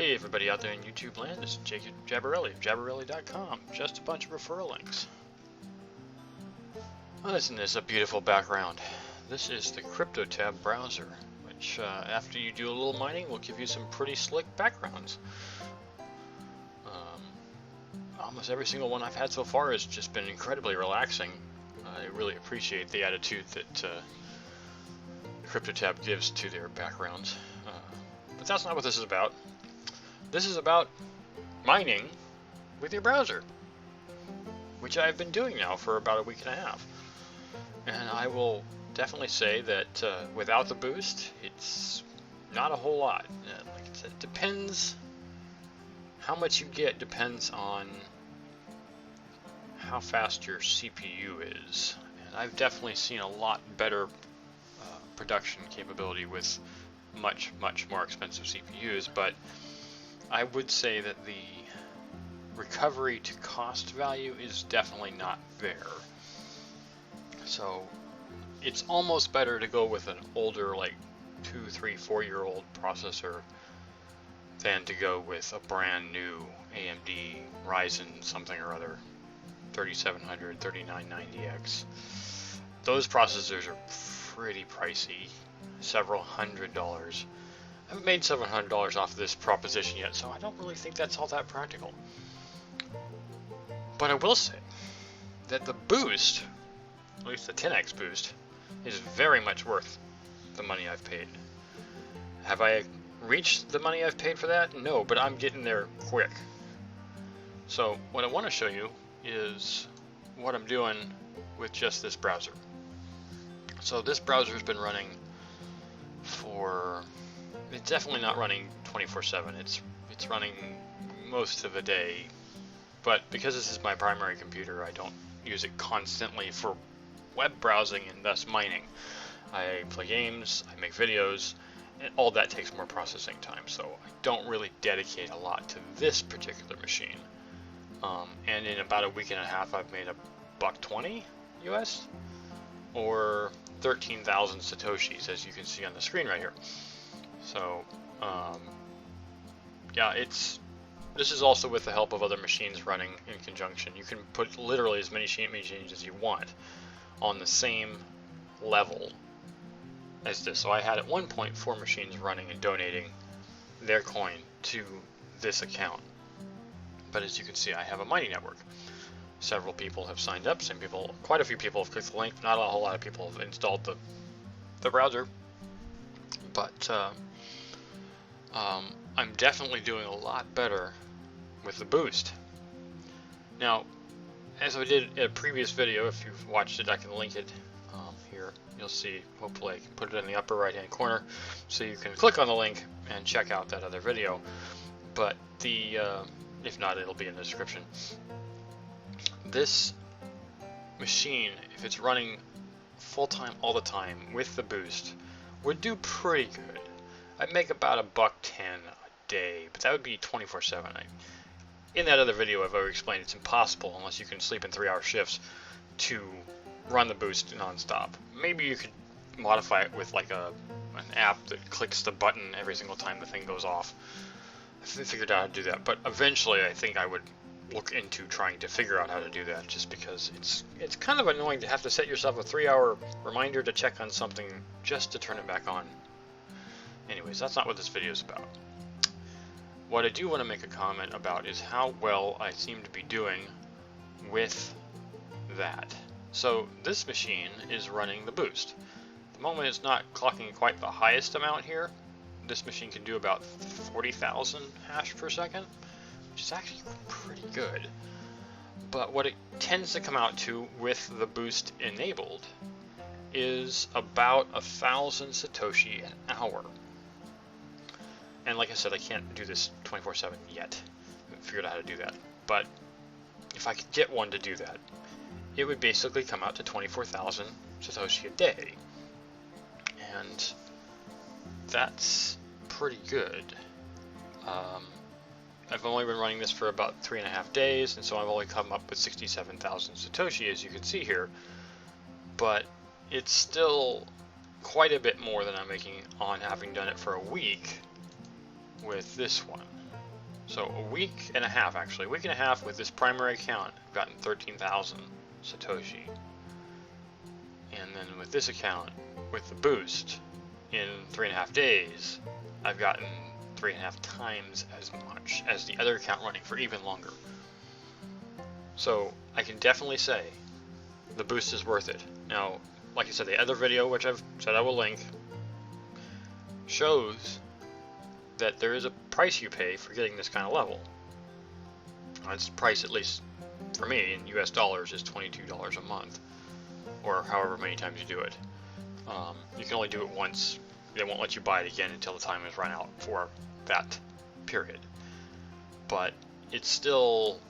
Hey everybody out there in YouTube land, this is Jacob Jabberelli of Jabberelli.com. Just a bunch of referral links. Well, isn't this a beautiful background? This is the CryptoTab browser, which after you do a little mining will give you some pretty slick backgrounds. Almost every single one I've had so far has just been incredibly relaxing. I really appreciate the attitude that CryptoTab gives to their backgrounds. But that's not what this is about. This is about mining with your browser, which I've been doing now for about a week and a half. And I will definitely say that without the boost, it's not a whole lot. Like I said, it depends. How much you get depends on how fast your CPU is. And I've definitely seen a lot better production capability with much more expensive CPUs, but I would say that the recovery to cost value is definitely not there. So it's almost better to go with an older, like 2, 3, 4-year-old processor than to go with a brand new AMD Ryzen something or other, 3700, 3990X. Those processors are pretty pricey, several $100s. I haven't made $700 off of this proposition yet, so I don't really think that's all that practical. But I will say that the boost, at least the 10x boost, is very much worth the money I've paid. Have I reached the money I've paid for that? No, but I'm getting there quick. So what I want to show you is what I'm doing with just this browser. So this browser has been running for, it's definitely not running 24/7. It's running most of the day, but because this is my primary computer, I don't use it constantly for web browsing and thus mining. I play games, I make videos, and all that takes more processing time, so I don't really dedicate a lot to this particular machine. And in about a week and a half, I've made $120 US, or 13,000 Satoshis, as you can see on the screen right here. So, yeah, this is also with the help of other machines running in conjunction. You can put literally as many machines as you want on the same level as this. So I had at one point 4 machines running and donating their coin to this account. But as you can see, I have a mining network. Several people have signed up. Quite a few people have clicked the link. Not a whole lot of people have installed the browser. But I'm definitely doing a lot better with the boost. Now, as I did in a previous video, if you've watched it, I can link it here. You'll see, hopefully I can put it in the upper right hand corner so you can click on the link and check out that other video. But if not, it'll be in the description. This machine, if it's running full-time all the time with the boost, would do pretty good. I'd make about $110 a day, but that would be 24/7. In that other video, I've already explained it's impossible unless you can sleep in 3-hour shifts to run the boost non-stop. Maybe you could modify it with like an app that clicks the button every single time the thing goes off. I figured out how to do that, but eventually I think I would look into trying to figure out how to do that, just because it's kind of annoying to have to set yourself a 3-hour reminder to check on something just to turn it back on. Anyways, that's not what this video is about. What I do want to make a comment about is how well I seem to be doing with that. So this machine is running the boost. At the moment it's not clocking quite the highest amount here. This machine can do about 40,000 hash per second, which is actually pretty good. But what it tends to come out to with the boost enabled is about 1,000 Satoshi an hour. And like I said, I can't do this 24/7 yet. I haven't figured out how to do that. But if I could get one to do that, it would basically come out to 24,000 Satoshi a day. And that's pretty good. I've only been running this for about 3.5 days, and so I've only come up with 67,000 Satoshi, as you can see here. But it's still quite a bit more than I'm making on having done it for a week with this one. So a week and a half, actually, a week and a half with this primary account, I've gotten 13,000 Satoshi. And then with this account, with the boost, in 3.5 days, I've gotten 3.5 times as much as the other account running for even longer. So I can definitely say the boost is worth it. Now, like I said, the other video, which I've said I will link, shows that there is a price you pay for getting this kind of level. Its price, at least for me, in US dollars, is $22 a month, or however many times you do it. You can only do it once. They won't let you buy it again until the time is run out for that period. But it's still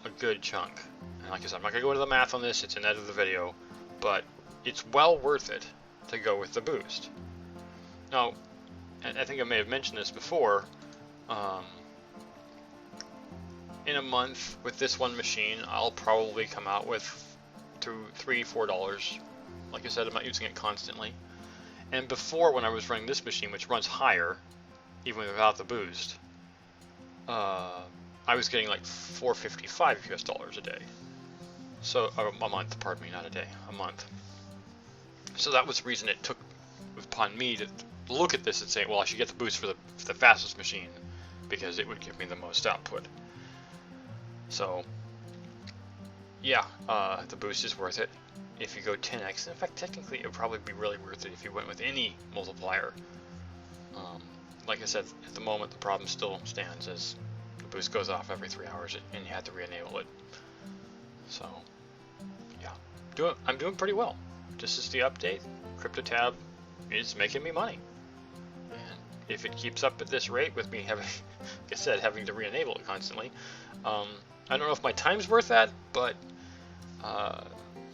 a good chunk. And like I said, I'm not going to go into the math on this, it's in the end of the video, but it's well worth it to go with the boost. Now, and I think I may have mentioned this before, in a month with this one machine, I'll probably come out with $3-4. Like I said, I'm not using it constantly. And before, when I was running this machine, which runs higher, even without the boost, I was getting like $4.55 US a day. So, a month, pardon me, not a day, a month. So that was the reason it took upon me to look at this and say, well, I should get the boost for the fastest machine, because it would give me the most output. So, yeah, the boost is worth it. If you go 10x, in fact, technically it would probably be really worth it if you went with any multiplier. Like I said, at the moment the problem still stands, as the boost goes off every 3 hours and you have to re-enable it. So, yeah, I'm doing pretty well. This is the update. CryptoTab is making me money. And if it keeps up at this rate with me having, like I said, having to re-enable it constantly, I don't know if my time's worth that, but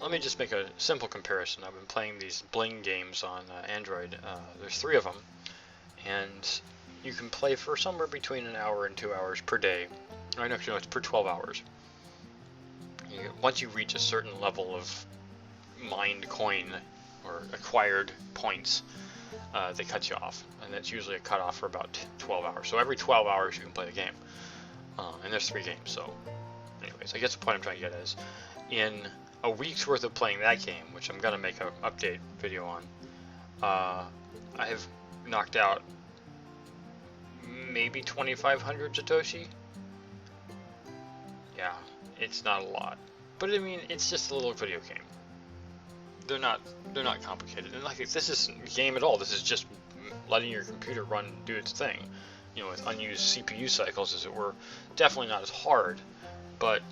let me just make a simple comparison. I've been playing these Bling games on Android. There's 3 of them, and you can play for somewhere between an hour and 2 hours per day. Or actually, no, it's per 12 hours. Once you reach a certain level of mined coin or acquired points, they cut you off, and that's usually a cutoff for about 12 hours. So every 12 hours you can play the game, and there's 3 games. So, anyways, I guess the point I'm trying to get is, in a week's worth of playing that game, which I'm gonna make an update video on, I have knocked out maybe 2,500 Satoshi. Yeah, it's not a lot, but I mean, it's just a little video game. They're not complicated, and like, this isn't a game at all. This is just letting your computer do its thing, with unused CPU cycles, as it were. Definitely not as hard, but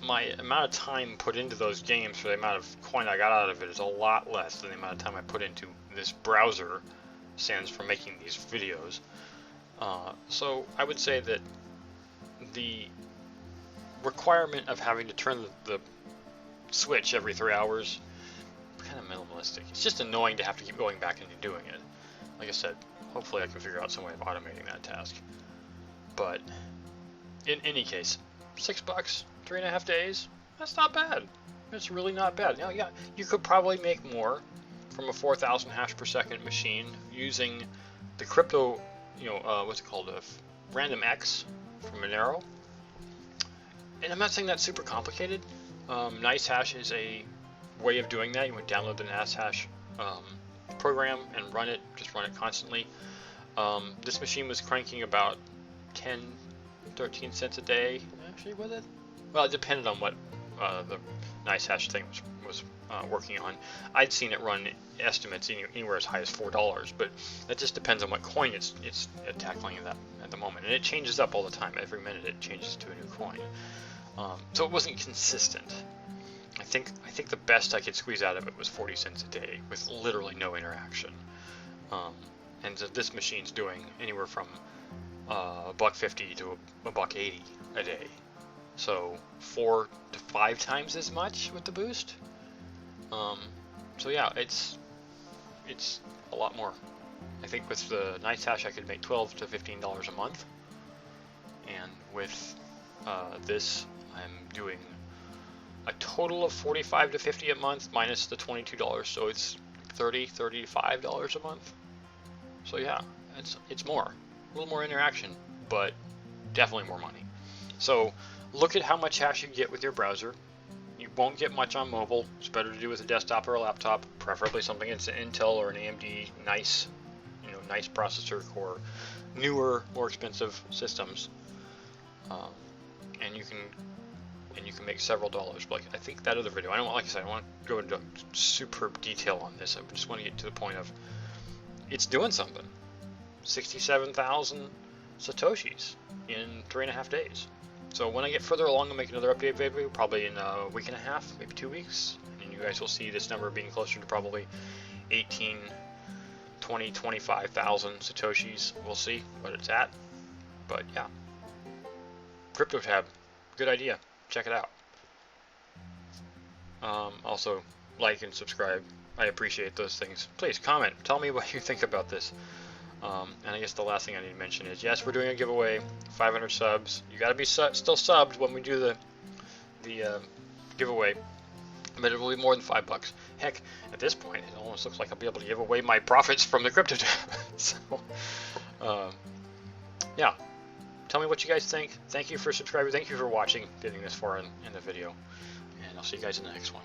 my amount of time put into those games for the amount of coin I got out of it is a lot less than the amount of time I put into this browser sans for making these videos. So I would say that the requirement of having to turn the switch every 3 hours, kind of minimalistic. It's just annoying to have to keep going back into doing it. Like I said, hopefully I can figure out some way of automating that task. But in any case, $6, 3.5 days, that's not bad. It's really not bad. Now, yeah, you could probably make more from a 4,000 hash per second machine using the crypto, what's it called, random X from Monero. And I'm not saying that's super complicated. NiceHash is a way of doing that. You would download the NiceHash program and run it, just run it constantly. This machine was cranking about 10-13 cents a day. Actually, was it? Well, it depended on what the NiceHash thing was working on. I'd seen it run estimates anywhere as high as $4, but that just depends on what coin it's tackling at the moment, and it changes up all the time. Every minute it changes to a new coin. So it wasn't consistent. I think the best I could squeeze out of it was 40 cents a day with literally no interaction. And so this machine's doing anywhere from $1.50 to $1.80 a day. So 4 to 5 times as much with the boost. So yeah, it's a lot more. I think with the NiceHash I could make $12 to $15 a month, and with this I'm doing a total of $45 to $50 a month minus the $22, so it's $30-$35 a month. So yeah, it's more, a little more interaction, but definitely more money. So look at how much hash you get with your browser. You won't get much on mobile. It's better to do with a desktop or a laptop, preferably something that's an Intel or an AMD nice processor core, newer, more expensive systems, and you can make several dollars. But I think that other video, like I said, I don't want to go into super detail on this. I just want to get to the point of it's doing something. 67,000 Satoshis in 3.5 days. So when I get further along, I'll make another update video, probably in a week and a half, maybe 2 weeks, and you guys will see this number being closer to probably 18, 20, 25,000 Satoshis. We'll see what it's at. But yeah, CryptoTab, good idea. Check it out. Also, like and subscribe. I appreciate those things. Please comment. Tell me what you think about this. And I guess the last thing I need to mention is, yes, we're doing a giveaway, 500 subs. You got to be still subbed when we do the giveaway, but it will be more than $5. Heck, at this point, it almost looks like I'll be able to give away my profits from the CryptoTab. So, yeah. Tell me what you guys think. Thank you for subscribing. Thank you for watching, getting this far in the video. And I'll see you guys in the next one.